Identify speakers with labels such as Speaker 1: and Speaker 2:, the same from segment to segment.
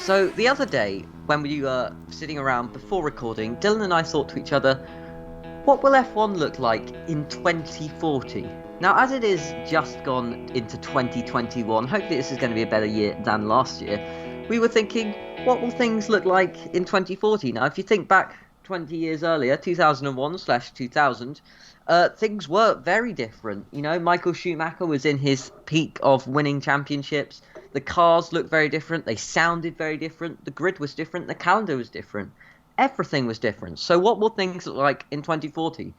Speaker 1: So the other day, when we were sitting around before recording, Dylan and I thought to each other, what will F1 look like in 2040? Now, as it is just gone into 2021, hopefully this is going to be a better year than last year. We were thinking, what will things look like in 2040? Now, if you think back 20 years earlier, 2001/2000, things were very different. You know, Michael Schumacher was in his peak of winning championships. The cars looked very different. They sounded very different. The grid was different. The calendar was different. Everything was different. So what will things look like in 2040?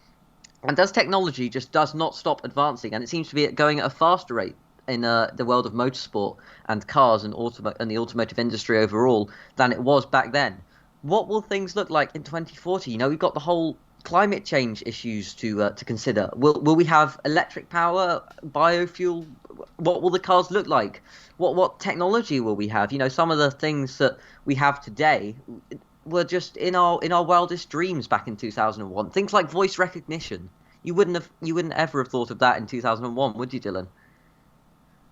Speaker 1: And as technology just does not stop advancing, and it seems to be going at a faster rate in the world of motorsport and cars and the automotive industry overall than it was back then. What will things look like in 2040? You know, we've got the whole climate change issues to consider. Will we have electric power, biofuel? What will the cars look like? What technology will we have? You know, some of the things that we have today were just in our wildest dreams back in 2001. Things like voice recognition. You wouldn't ever have thought of that in 2001, would you, Dylan?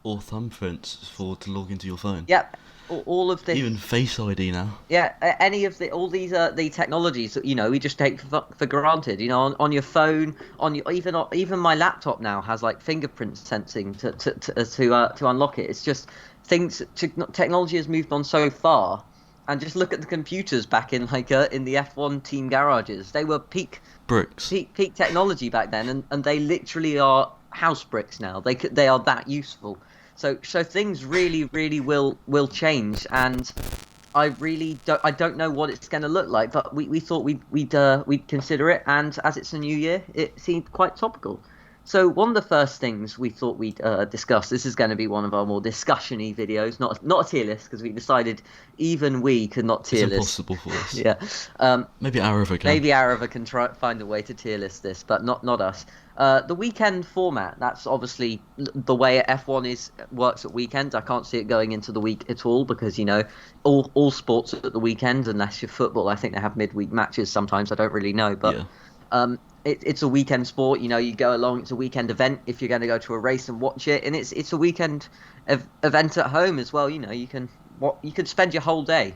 Speaker 2: Or thumbprints to log into your phone.
Speaker 1: Yeah, all of this.
Speaker 2: Even Face ID now.
Speaker 1: Yeah, any of all these the technologies that we just take for granted. You know, on your phone, even my laptop now has like fingerprint sensing to unlock it. It's just things. Technology has moved on so far, and just look at the computers back in in the F1 team garages. They were
Speaker 2: Bricks.
Speaker 1: peak technology back then, and they literally are house bricks now. They are that useful. So things really will change, and I don't know what it's going to look like, but we thought we'd consider it, and as it's a new year, it seemed quite topical. So one of the first things we thought we'd discuss, this is going to be one of our more discussion-y videos, not a tier list, because we decided even we could not tier list.
Speaker 2: It's impossible for us.
Speaker 1: Yeah.
Speaker 2: Maybe Arava can.
Speaker 1: Maybe Arava can try find a way to tier list this, but not us. The weekend format, that's obviously the way F1 works at weekends. I can't see it going into the week at all because, you know, all sports are at the weekend, unless you're football. I think they have midweek matches sometimes. I don't really know, but
Speaker 2: Yeah.
Speaker 1: it's a weekend sport. You know, you go along. It's a weekend event if you're going to go to a race and watch it, and it's a weekend event at home as well. You know, you could spend your whole day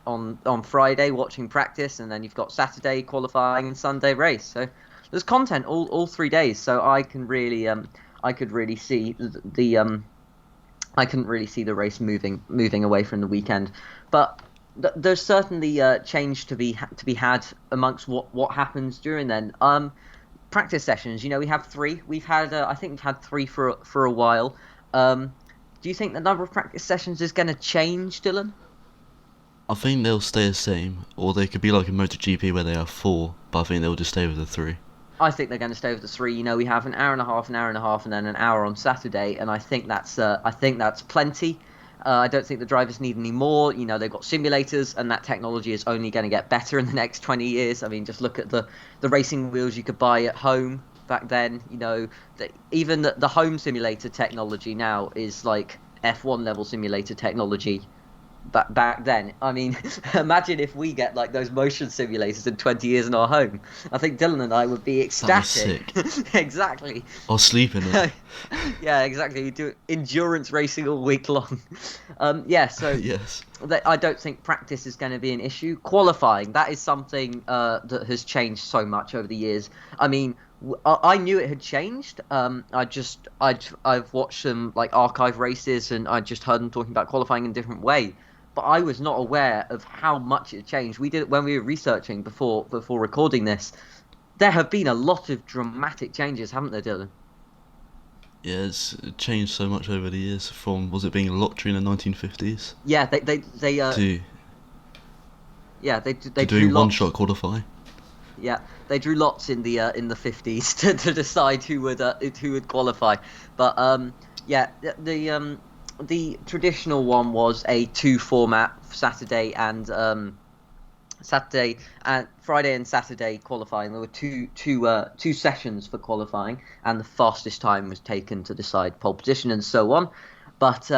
Speaker 1: on Friday watching practice, and then you've got Saturday qualifying and Sunday race. So there's content all 3 days. So I can really I could really see I couldn't really see the race moving away from the weekend, but there's certainly change to be had amongst what happens during then. Practice sessions. You know, we have three. I think we've had three for a while. Do you think the number of practice sessions is going to change, Dylan?
Speaker 2: I think they'll stay the same, or they could be like a MotoGP where they have 4, but I think they'll just stay with the 3.
Speaker 1: I think they're going to stay with the 3. You know, we have an hour and a half, and then an hour on Saturday, and I think that's plenty. I don't think the drivers need any more. You know, they've got simulators, and that technology is only going to get better in the next 20 years. I mean, just look at the racing wheels you could buy at home back then. You know, even the home simulator technology now is like F1 level simulator technology. Back then, I mean, imagine if we get like those motion simulators in 20 years in our home. I think Dylan and I would be ecstatic.
Speaker 2: That was sick.
Speaker 1: Exactly.
Speaker 2: I'll sleep in it.
Speaker 1: Yeah, exactly. You do endurance racing all week long. Yeah, so
Speaker 2: Yes.
Speaker 1: I don't think practice is going to be an issue. Qualifying, that is something that has changed so much over the years. I mean, I knew it had changed. I've watched some like archive races, and I just heard them talking about qualifying in a different way. But I was not aware of how much it changed. We did it when we were researching before recording this. There have been a lot of dramatic changes, haven't there, Dylan?
Speaker 2: Yeah, it's changed so much over the years. From was it being a lottery in the 1950s?
Speaker 1: Yeah, they
Speaker 2: to
Speaker 1: they drew
Speaker 2: doing
Speaker 1: lots.
Speaker 2: one-shot qualify.
Speaker 1: Yeah, they drew lots in the 50s to decide who would qualify. But yeah, the traditional one was a 2 format, Saturday and Friday and Saturday qualifying. There were two sessions for qualifying, and the fastest time was taken to decide pole position and so on. But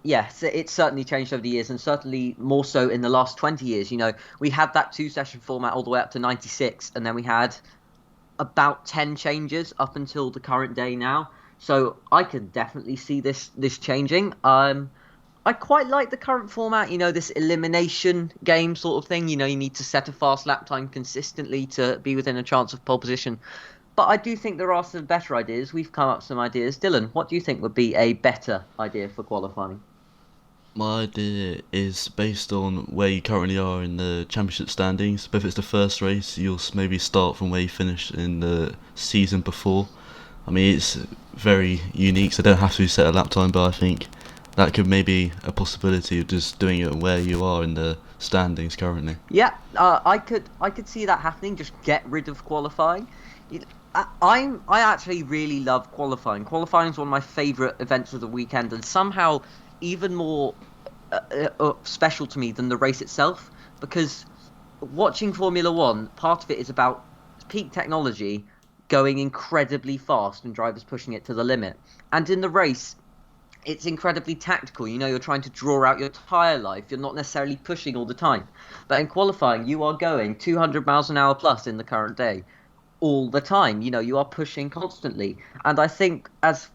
Speaker 1: yes, it's certainly changed over the years, and certainly more so in the last 20 years. You know, we had that 2-session format all the way up to 96, and then we had about 10 changes up until the current day now. So I can definitely see this changing. I quite like the current format, this elimination game sort of thing. You need to set a fast lap time consistently to be within a chance of pole position. But I do think there are some better ideas. We've come up with some ideas. Dylan, what do you think would be a better idea for qualifying?
Speaker 2: My idea is based on where you currently are in the championship standings. But if it's the first race, you'll maybe start from where you finished in the season before. I mean, it's very unique, so they don't have to set a lap time, but I think that could maybe a possibility of just doing it where you are in the standings currently.
Speaker 1: Yeah, I could see that happening. Just get rid of qualifying. I actually really love qualifying. Qualifying is one of my favourite events of the weekend, and somehow even more special to me than the race itself. Because watching Formula One, part of it is about peak technology going incredibly fast and drivers pushing it to the limit. And in the race, it's incredibly tactical. You're trying to draw out your tyre life. You're not necessarily pushing all the time. But in qualifying, you are going 200 miles an hour plus in the current day all the time. You are pushing constantly. And I think as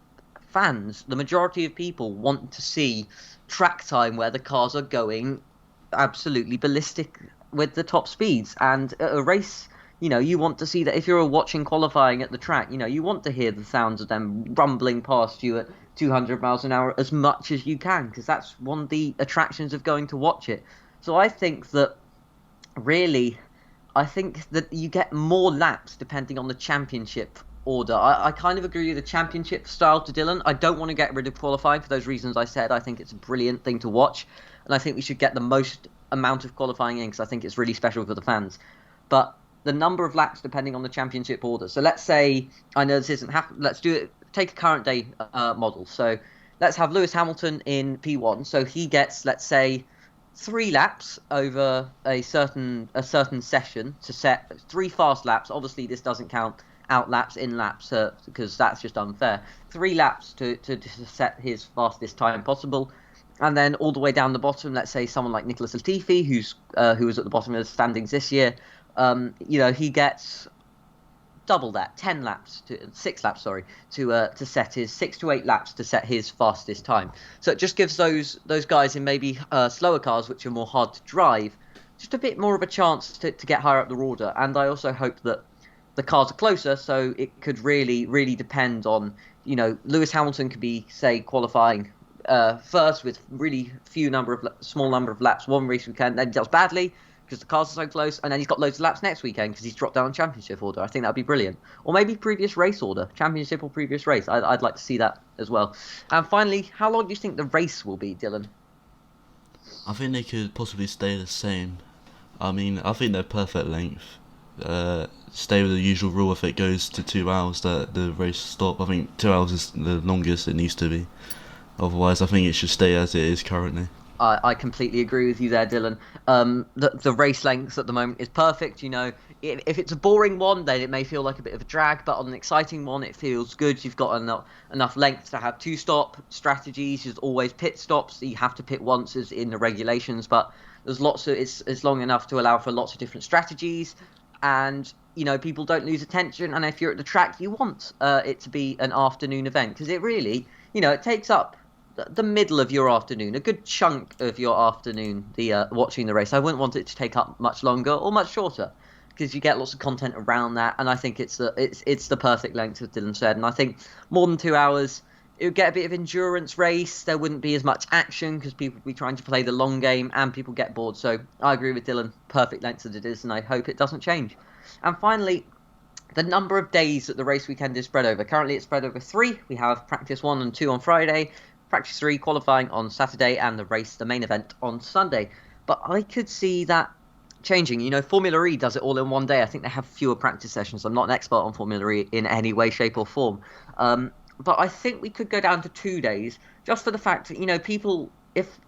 Speaker 1: fans, the majority of people want to see track time where the cars are going absolutely ballistic with the top speeds. And at a race, you want to see that. If you're watching qualifying at the track, you want to hear the sounds of them rumbling past you at 200 miles an hour as much as you can, because that's one of the attractions of going to watch it. So I think that really, I think that you get more laps depending on the championship order. I kind of agree with the championship style to Dylan. I don't want to get rid of qualifying for those reasons I said. I think it's a brilliant thing to watch, and I think we should get the most amount of qualifying in, because I think it's really special for the fans. But the number of laps depending on the championship order. So let's say, I know this isn't happening, let's do it, take a current day model. So let's have Lewis Hamilton in P1. So he gets, let's say, 3 laps over a certain session to set 3 fast laps. Obviously, this doesn't count out laps, in laps, because that's just unfair. 3 laps to set his fastest time possible. And then all the way down the bottom, let's say someone like Nicholas Latifi, who was at the bottom of the standings this year, he gets double that, 6 laps, to set his 6 to 8 laps to set his fastest time. So it just gives those guys in maybe slower cars, which are more hard to drive, just a bit more of a chance to get higher up the order. And I also hope that the cars are closer, so it could really, really depend on, Lewis Hamilton could be, say, qualifying first with really small number of laps one race weekend, then he does badly because the cars are so close, and then he's got loads of laps next weekend because he's dropped down championship order. I think that'd be brilliant. Or maybe previous race order, championship or previous race. I'd like to see that as well. And finally, how long do you think the race will be, Dylan?
Speaker 2: I think they could possibly stay the same. I mean, I think they're perfect length. Stay with the usual rule. If it goes to 2 hours, that the race stop. I think 2 hours is the longest it needs to be. Otherwise, I think it should stay as it is currently.
Speaker 1: I completely agree with you there, Dylan. The race length at the moment is perfect. If it's a boring one, then it may feel like a bit of a drag, but on an exciting one, it feels good. You've got enough length to have 2-stop strategies. There's always pit stops. You have to pit once, as in the regulations, but there's lots of it's long enough to allow for lots of different strategies, and people don't lose attention. And if you're at the track, you want it to be an afternoon event, because it really, it takes up the middle of your afternoon, a good chunk of your afternoon, the watching the race. I wouldn't want it to take up much longer or much shorter, because you get lots of content around that, and I think it's the perfect length, as Dylan said. And I think more than 2 hours, it would get a bit of endurance race. There wouldn't be as much action because people would be trying to play the long game, and people get bored. So I agree with Dylan, perfect length as it is, and I hope it doesn't change. And finally, the number of days that the race weekend is spread over. Currently, it's spread over 3. We have practice 1 and 2 on Friday, practice 3 qualifying on Saturday, and the main event, on Sunday. But I could see that changing. Formula E does it all in one day. I think they have fewer practice sessions. I'm not an expert on Formula E in any way, shape, or form. But I think we could go down to 2 days, just for the fact that, people, if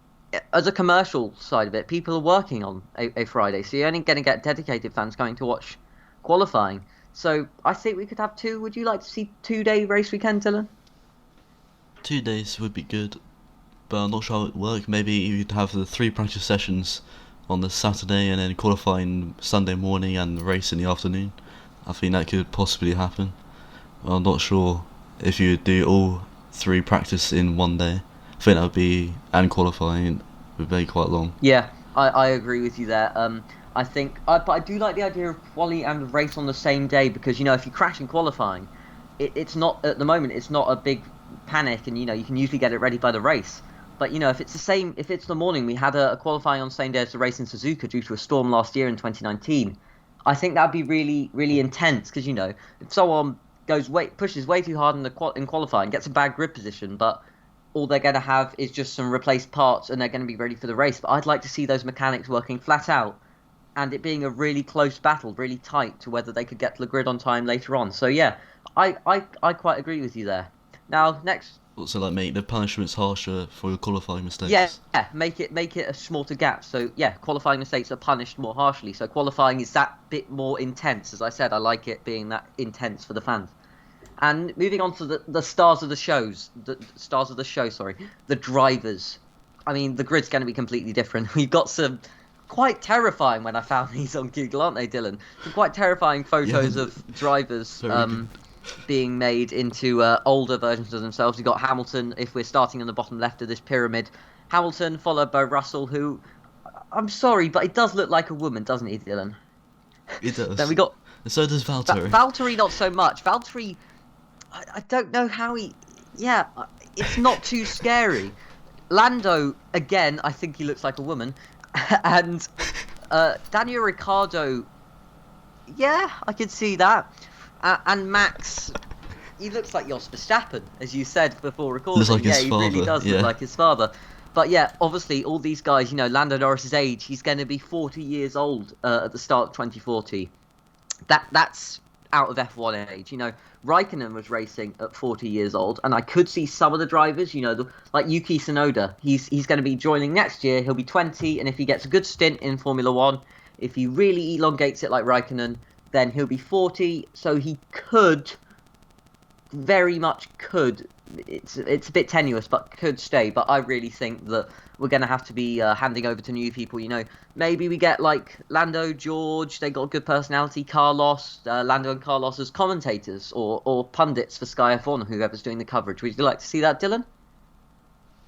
Speaker 1: as a commercial side of it, people are working on a Friday, so you're only going to get dedicated fans going to watch qualifying. So I think we could have 2. Would you like to see 2-day race weekend, Dylan?
Speaker 2: 2 days would be good, but I'm not sure how it would work. Maybe you'd have the 3 practice sessions on the Saturday and then qualifying Sunday morning and the race in the afternoon. I think that could possibly happen. I'm not sure if you would do all 3 practice in one day. I think that would be, and qualifying would be quite long.
Speaker 1: Yeah, I agree with you there. I think, but I do like the idea of quali and race on the same day because if you crash in qualifying, it's not at the moment. It's not a big panic, and you can usually get it ready by the race. But if it's the same, if it's the morning, we had a qualifying on the same day as the race in Suzuka due to a storm last year in 2019. I think that'd be really, really intense because if someone pushes way too hard in qualifying, gets a bad grip position, but all they're going to have is just some replaced parts and they're going to be ready for the race. But I'd like to see those mechanics working flat out and it being a really close battle, really tight to whether they could get to the grid on time later on. So yeah, I quite agree with you there. Now, next.
Speaker 2: Also, like, make the punishments harsher for your qualifying mistakes.
Speaker 1: Yeah, make it a shorter gap. So yeah, qualifying mistakes are punished more harshly. So qualifying is that bit more intense. As I said, I like it being that intense for the fans. And moving on to the stars of the shows, the drivers. I mean, the grid's going to be completely different. We've got some quite terrifying, when I found these on Google, aren't they, Dylan? Some quite terrifying photos of drivers being made into older versions of themselves. You've got Hamilton, if we're starting on the bottom left of this pyramid. Hamilton, followed by Russell, who, I'm sorry, but it does look like a woman, doesn't he, Dylan?
Speaker 2: It does.
Speaker 1: Then we got...
Speaker 2: So does Valtteri.
Speaker 1: Valtteri, not so much. Valtteri... I don't know how he... Yeah, it's not too scary. Lando, again, I think he looks like a woman. And Daniel Ricciardo, yeah, I could see that. And Max, he looks like Jos Verstappen, as you said before recording.
Speaker 2: Looks like his
Speaker 1: he
Speaker 2: father,
Speaker 1: really does look like his father. But yeah, obviously, all these guys, Lando Norris's age, he's going to be 40 years old at the start of 2040. That's out of F1 age. Raikkonen was racing at 40 years old, and I could see some of the drivers, like Yuki Tsunoda. He's going to be joining next year. He'll be 20, and if he gets a good stint in Formula One, if he really elongates it like Raikkonen, then he'll be 40. So he could, very much could. It's a bit tenuous, but could stay. But I really think that we're going to have to be handing over to new people. Maybe we get like Lando, George. They got good personality. Carlos, Lando and Carlos as commentators or pundits for Sky F1, whoever's doing the coverage. Would you like to see that, Dylan?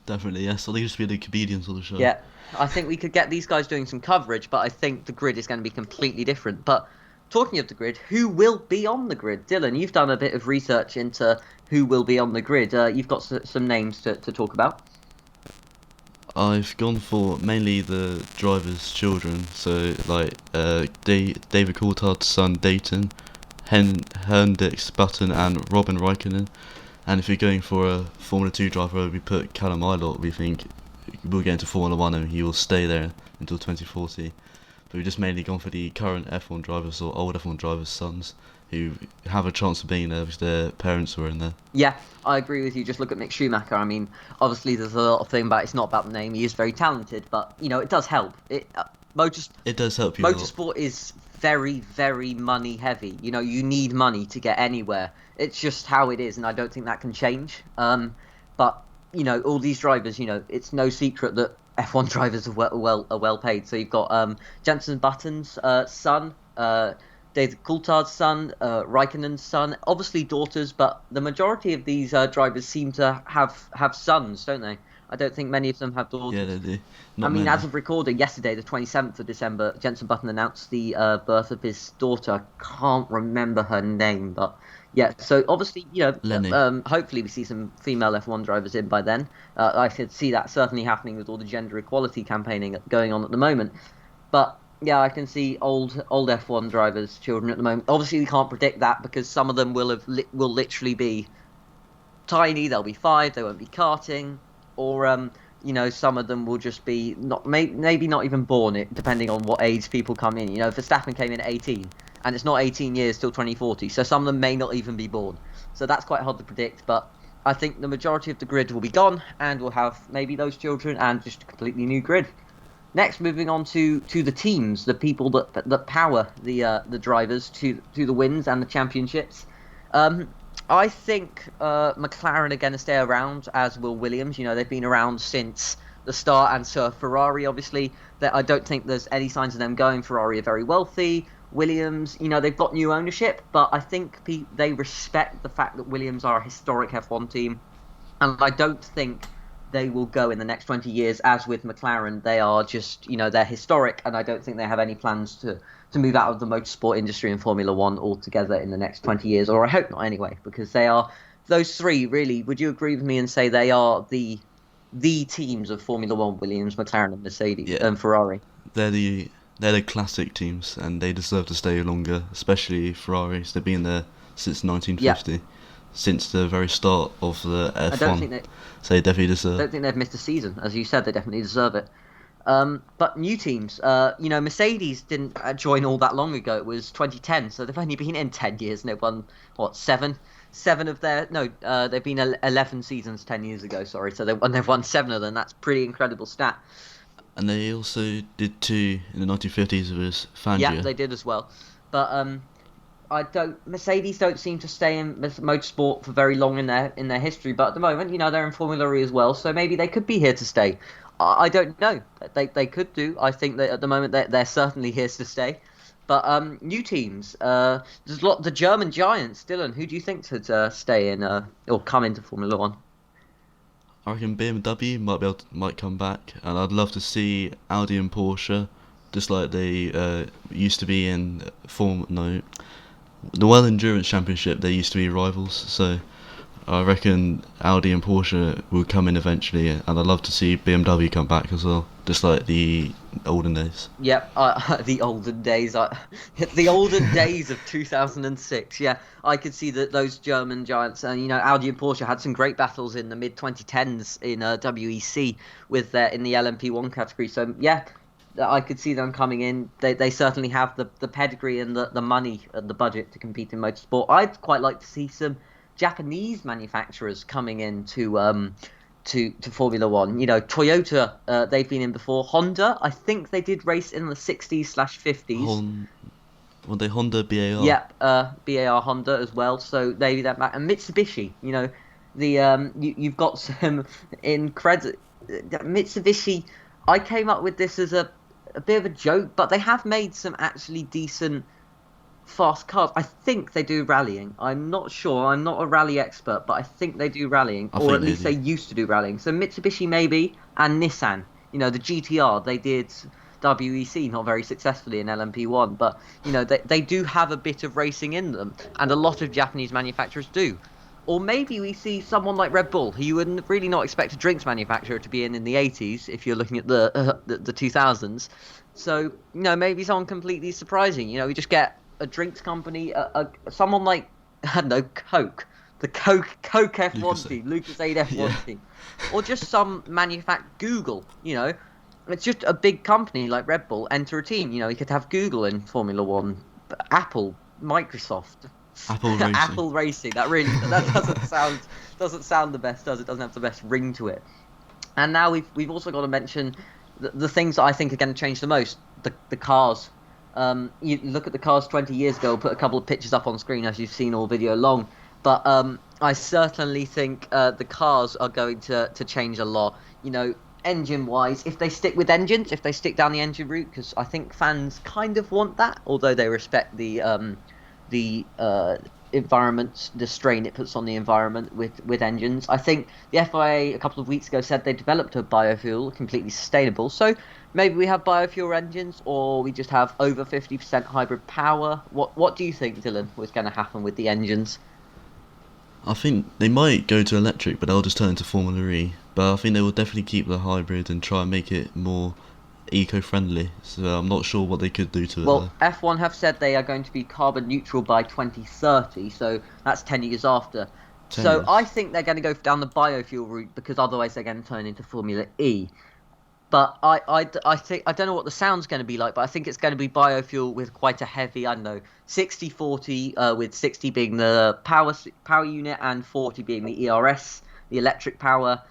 Speaker 2: Definitely, yes. Or they just be the comedians of the show.
Speaker 1: Yeah, I think we could get these guys doing some coverage, but I think the grid is going to be completely different. But talking of the grid, who will be on the grid? Dylan, you've done a bit of research into who will be on the grid. You've got some names to talk about.
Speaker 2: I've gone for mainly the drivers' children, so like David Coulthard's son Dayton, Hendrix Button and Robin Raikkonen. And if you're going for a Formula 2 driver, we put Callum Ilott. We think we'll get into Formula 1 and he will stay there until 2040. But we've just mainly gone for the current F1 drivers or old F1 drivers' sons who have a chance of being there because their parents were in there.
Speaker 1: Yeah, I agree with you. Just look at Mick Schumacher. I mean, obviously there's a lot of thing about it's not about the name. He is very talented, but it does help. It
Speaker 2: does help you.
Speaker 1: Motorsport is very, very money heavy. You need money to get anywhere. It's just how it is, and I don't think that can change. But all these drivers, it's no secret that F1 drivers are well paid. So you've got Jenson Button's son, David Coulthard's son, Raikkonen's son, obviously daughters, but the majority of these drivers seem to have sons, don't they? I don't think many of them have daughters.
Speaker 2: Yeah, they do.
Speaker 1: As of recording, yesterday, the 27th of December, Jenson Button announced the birth of his daughter. I can't remember her name, but yeah. So obviously, hopefully we see some female F1 drivers in by then. I could see that certainly happening with all the gender equality campaigning going on at the moment. But yeah, I can see old F1 drivers' children at the moment. Obviously, we can't predict that because some of them will literally be tiny. They'll be 5. They won't be karting. Or, some of them will just be maybe not even born, depending on what age people come in. Verstappen came in at 18, and it's not 18 years till 2040, so some of them may not even be born. So that's quite hard to predict, but I think the majority of the grid will be gone, and we'll have maybe those children and just a completely new grid. Next, moving on to the teams, the people that power the drivers to the wins and the championships. I think McLaren are going to stay around, as will Williams. They've been around since the start, and so Ferrari, obviously. I don't think there's any signs of them going. Ferrari are very wealthy. Williams, they've got new ownership, but I think they respect the fact that Williams are a historic F1 team, and I don't think they will go in the next 20 years. As with McLaren, they are just, they're historic, and I don't think they have any plans to move out of the motorsport industry and Formula One altogether in the next 20 years, or I hope not anyway, because they are, those three really, would you agree with me and say they are the teams of Formula One: Williams, McLaren, and Mercedes
Speaker 2: Yeah,
Speaker 1: and Ferrari?
Speaker 2: they're the classic teams, and they deserve to stay longer, especially Ferraris. They've been there since
Speaker 1: Yeah,
Speaker 2: 1950, since the very start of the
Speaker 1: I don't think
Speaker 2: F1.
Speaker 1: they
Speaker 2: So they definitely deserve.
Speaker 1: don't think they've missed a season, as you said. They definitely deserve it. But new teams, Mercedes didn't join all that long ago. It was 2010, so they've only been in 10 years, and they've won what, seven of their no, they've been 11 seasons 10 years ago. Sorry, so they've won seven of them. That's pretty incredible stat.
Speaker 2: And they also did two in the 1950s with
Speaker 1: Yeah,
Speaker 2: Fangio.
Speaker 1: they did as well. But Mercedes don't seem to stay in motorsport for very long in their history. But at the moment, they're in Formula E as well, so maybe they could be here to stay. I don't know. They could do. I think that at the moment they're certainly here to stay. But new teams. There's a lot. The German giants. Dylan, who do you think should stay in or come into Formula One?
Speaker 2: I reckon BMW might come back, and I'd love to see Audi and Porsche, just like they used to be in the World Endurance Championship. They used to be rivals, so I reckon Audi and Porsche will come in eventually, and I'd love to see BMW come back as well, just like the olden days.
Speaker 1: Yep, the olden days. The olden days of 2006. Yeah, I could see that those German giants, and Audi and Porsche had some great battles in the mid 2010s in WEC with in the LMP1 category. So yeah, I could see them coming in. They certainly have the pedigree and the money and the budget to compete in motorsport. I'd quite like to see some Japanese manufacturers coming in to Formula One. Toyota, they've been in before. Honda, I think they did race in the 60s/50s.
Speaker 2: Well, they Honda BAR.
Speaker 1: Yep, BAR Honda as well. So maybe that and Mitsubishi. You've got some incredible Mitsubishi. I came up with this as a bit of a joke, but they have made some actually decent fast cars. I think they do rallying. I'm not sure. I'm not a rally expert, but I think they do rallying, or at least they used to do rallying. So Mitsubishi maybe, and Nissan. The GTR, they did WEC not very successfully in LMP1, but they do have a bit of racing in them, and a lot of Japanese manufacturers do. Or maybe we see someone like Red Bull, who you would really not expect a drinks manufacturer to be in the 80s if you're looking at the 2000s. So maybe someone completely surprising. We just get a drinks company, someone like, I don't know, Coke, the Coke F1 team, Lucozade F1 team, or just some Google. It's just a big company like Red Bull enter a team. You could have Google in Formula One, Apple, Microsoft,
Speaker 2: Apple Racing.
Speaker 1: Apple Racing. That doesn't sound the best, does it? Doesn't have the best ring to it. And now we've also got to mention the things that I think are going to change the most. The cars. You look at the cars 20 years ago. I'll put a couple of pictures up on screen as you've seen all video long. But I certainly think the cars are going to change a lot. Engine-wise, if they stick with engines, if they stick down the engine route, because I think fans kind of want that, although they respect the environment, the strain it puts on the environment with engines. I think the FIA a couple of weeks ago said they developed a biofuel completely sustainable. So maybe we have biofuel engines, or we just have over 50% hybrid power. What do you think, Dylan, was going to happen with the engines?
Speaker 2: I think they might go to electric, but they'll just turn into Formula E. But I think they will definitely keep the hybrid and try and make it more eco-friendly. So I'm not sure what they could do to it.
Speaker 1: Well, F1 have said they are going to be carbon neutral by 2030, so that's 10 years after.
Speaker 2: 10
Speaker 1: So
Speaker 2: years.
Speaker 1: I think they're going to go down the biofuel route, because otherwise they're going to turn into Formula E. But I think, I don't know what the sound's going to be like, but I think it's going to be biofuel with quite a heavy, I don't know, 60-40, with 60 being the power unit and 40 being the ERS, the electric power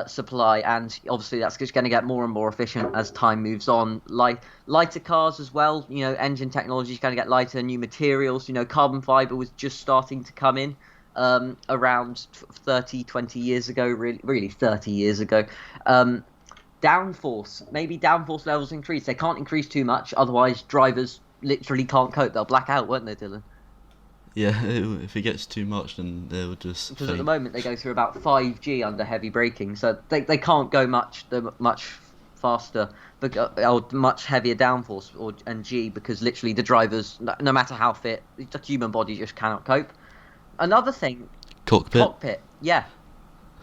Speaker 1: supply. And obviously that's just going to get more and more efficient as time moves on. Lighter cars as well, engine technology is going to get lighter, new materials. Carbon fiber was just starting to come in around 20 years ago, really 30 years ago. Maybe downforce levels increase. They can't increase too much, otherwise drivers literally can't cope. They'll black out, won't they, Dylan?
Speaker 2: Yeah, if it gets too much, then they would just
Speaker 1: Because at the
Speaker 2: fade.
Speaker 1: moment they go through about 5G under heavy braking, so they can't go much faster, or much heavier downforce and G, because literally the drivers, no matter how fit, the human body just cannot cope. Another thing,
Speaker 2: Cockpit.
Speaker 1: cockpit. Yeah,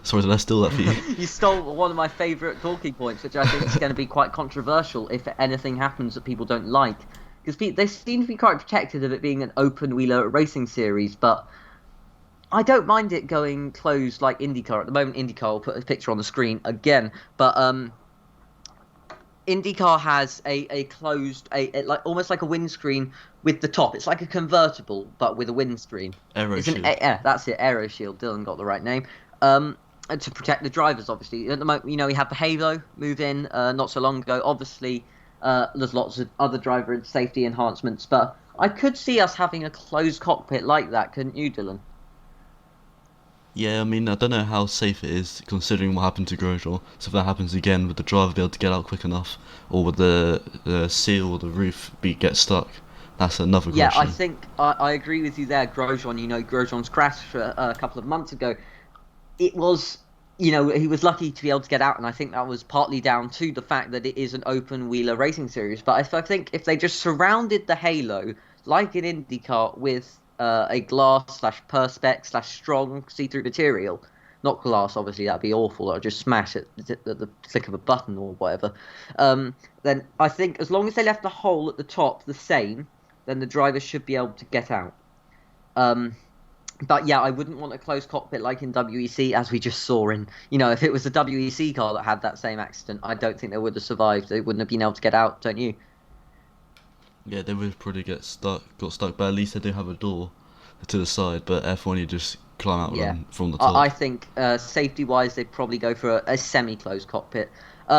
Speaker 2: Sorry, did I steal that for you?
Speaker 1: you stole one of my favourite talking points, which I think is going to be quite controversial if anything happens that people don't like. Because they seem to be quite protective of it being an open wheeler racing series, but I don't mind it going closed like IndyCar. At the moment, IndyCar will put a picture on the screen again, but IndyCar has a closed, like almost like a windscreen with the top. It's like a convertible, but with a windscreen.
Speaker 2: Aero
Speaker 1: It's an
Speaker 2: shield.
Speaker 1: yeah, that's it, Aero Shield. Dylan got the right name. And to protect the drivers, obviously. At the moment, we have the Halo move in not so long ago. Obviously, there's lots of other driver safety enhancements, but I could see us having a closed cockpit like that, couldn't you, Dylan?
Speaker 2: Yeah, I mean, I don't know how safe it is considering what happened to Grosjean. So if that happens again, would the driver be able to get out quick enough, or would the seal or the roof get stuck? That's another
Speaker 1: Yeah, I
Speaker 2: question.
Speaker 1: think I agree with you there, Grosjean. Grosjean's crash a couple of months ago. It was, he was lucky to be able to get out, and I think that was partly down to the fact that it is an open wheeler racing series. But I think if they just surrounded the Halo, like in IndyCar, with a glass slash perspex slash strong see-through material, not glass, obviously that'd be awful. I'd just smash it at the click of a button or whatever. Then I think as long as they left the hole at the top the same, then the driver should be able to get out. Um, but yeah, I wouldn't want a closed cockpit like in WEC, as we just saw in, if it was a WEC car that had that same accident, I don't think they would have survived. They wouldn't have been able to get out, don't you?
Speaker 2: Yeah, they would probably got stuck, but at least they do have a door to the side. But F1, you just climb out
Speaker 1: Yeah.
Speaker 2: from the
Speaker 1: I
Speaker 2: top.
Speaker 1: think safety-wise, they'd probably go for a semi-closed cockpit.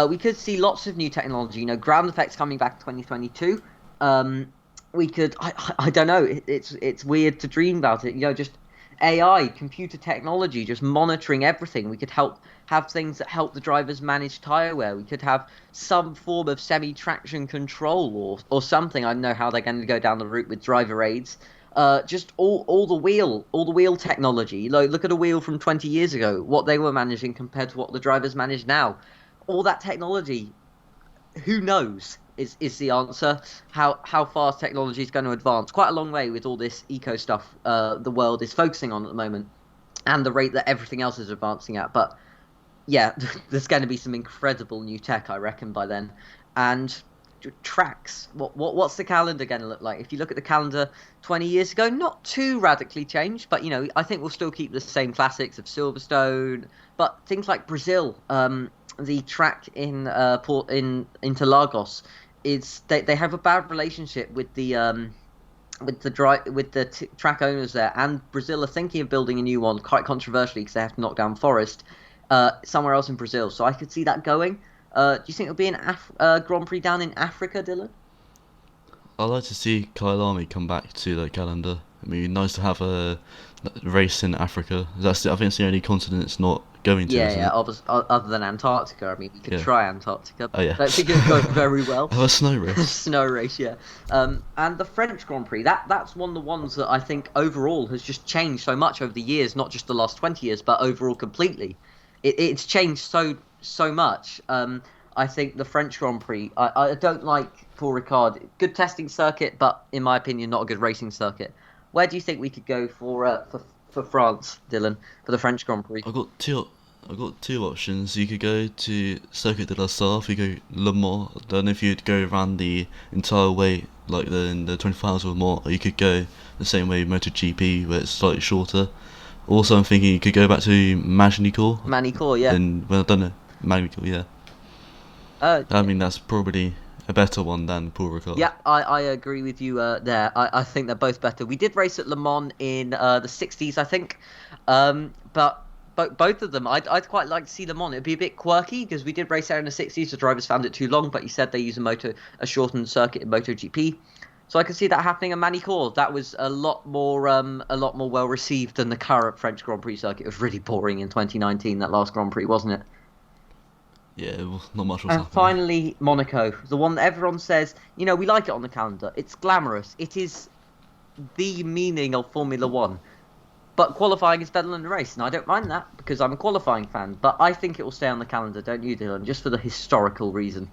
Speaker 1: We could see lots of new technology, ground effects coming back in 2022. We could, I don't know, it's weird to dream about it, just AI, computer technology, just monitoring everything. We could have things that help the drivers manage tyre wear. We could have some form of semi-traction control or something. I don't know how they're going to go down the route with driver aids. Just all the wheel technology. Look at a wheel from 20 years ago, what they were managing compared to what the drivers manage now. All that technology, who knows, is the answer. How fast technology is going to advance? Quite a long way with all this eco stuff the world is focusing on at the moment, and the rate that everything else is advancing at. But yeah, there's going to be some incredible new tech, I reckon, by then. And tracks. What's the calendar going to look like? If you look at the calendar 20 years ago, not too radically changed, but I think we'll still keep the same classics of Silverstone, but things like Brazil, the track in Port in Interlagos, they have a bad relationship with the track owners there, and Brazil are thinking of building a new one quite controversially because they have to knock down forest somewhere else in Brazil. So I could see that going. Do you think it'll be an Grand Prix down in Africa, Dylan?
Speaker 2: I'd like to see Kyalami come back to the calendar. I mean, nice to have a race in Africa. I think it's the only continent it's not going to,
Speaker 1: Yeah,
Speaker 2: isn't
Speaker 1: yeah.
Speaker 2: it?
Speaker 1: Other than Antarctica, I mean, we could
Speaker 2: Yeah.
Speaker 1: try Antarctica.
Speaker 2: Oh yeah.
Speaker 1: Don't think it'll go very well.
Speaker 2: Have a snow race.
Speaker 1: Snow race, yeah. And the French Grand Prix, that's one of the ones that I think overall has just changed so much over the years, not just the last 20 years, but overall completely. It's changed so much. I think the French Grand Prix, I don't like Paul Ricard. Good testing circuit, but in my opinion, not a good racing circuit. Where do you think we could go for France, Dylan, for the French Grand Prix?
Speaker 2: I've got two. I've got two options. You could go to Circuit de la Sarthe. You go Le Mans. I don't know if you'd go around the entire way, like in the 24 hours or more, or you could go the same way MotoGP, where it's slightly shorter. Also, I'm thinking you could go back to Magny-Cours.
Speaker 1: Manicourt, yeah.
Speaker 2: And well, I don't know, Magny-Cours, yeah. I
Speaker 1: Yeah,
Speaker 2: mean, that's probably a better one than Paul Ricard.
Speaker 1: yeah, I agree with you there. I think they're both better. We did race at Le Mans in the 60s, I think. But both of them, I'd quite like to see Le Mans. It'd be a bit quirky because we did race there in the 60s. The drivers found it too long, but you said they use a shortened circuit in MotoGP. So I could see that happening in Manicourt. That was a lot more well received than the current French Grand Prix circuit. It was really boring in 2019, that last Grand Prix, wasn't it?
Speaker 2: Yeah, not much was
Speaker 1: And
Speaker 2: happening.
Speaker 1: finally, Monaco, the one that everyone says, we like it on the calendar. It's glamorous. It is the meaning of Formula One. But qualifying is better than the race, and I don't mind that because I'm a qualifying fan. But I think it will stay on the calendar, don't you, Dylan? Just for the historical reason.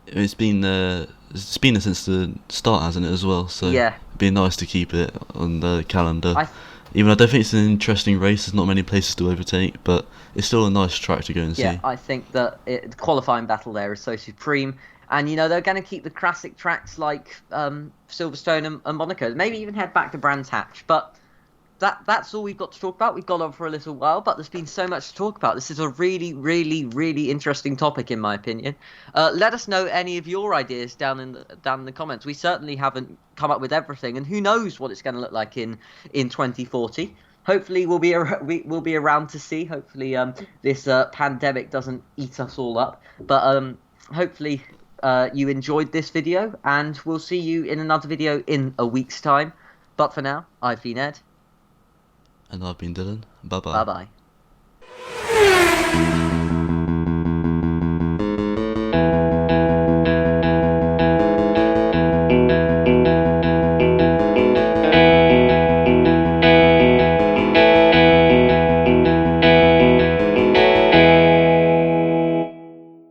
Speaker 2: It's been there since the start, hasn't it, as well? So
Speaker 1: Yeah.
Speaker 2: it'd be nice to keep it on the calendar.
Speaker 1: I
Speaker 2: Even I don't think it's an interesting race. There's not many places to overtake, but it's still a nice track to go and
Speaker 1: Yeah,
Speaker 2: see.
Speaker 1: I think that the qualifying battle there is so supreme. And, they're going to keep the classic tracks like Silverstone and Monaco. Maybe even head back to Brands Hatch. But that's all we've got to talk about. We've gone on for a little while, but there's been so much to talk about. This is a really, really, really interesting topic, in my opinion. Let us know any of your ideas down in the comments. We certainly haven't come up with everything, and who knows what it's going to look like in 2040. Hopefully, we'll be around to see. Hopefully, this pandemic doesn't eat us all up. But hopefully, you enjoyed this video, and we'll see you in another video in a week's time. But for now, I've been Ed.
Speaker 2: And I've been Dylan. Bye bye.
Speaker 1: Bye bye.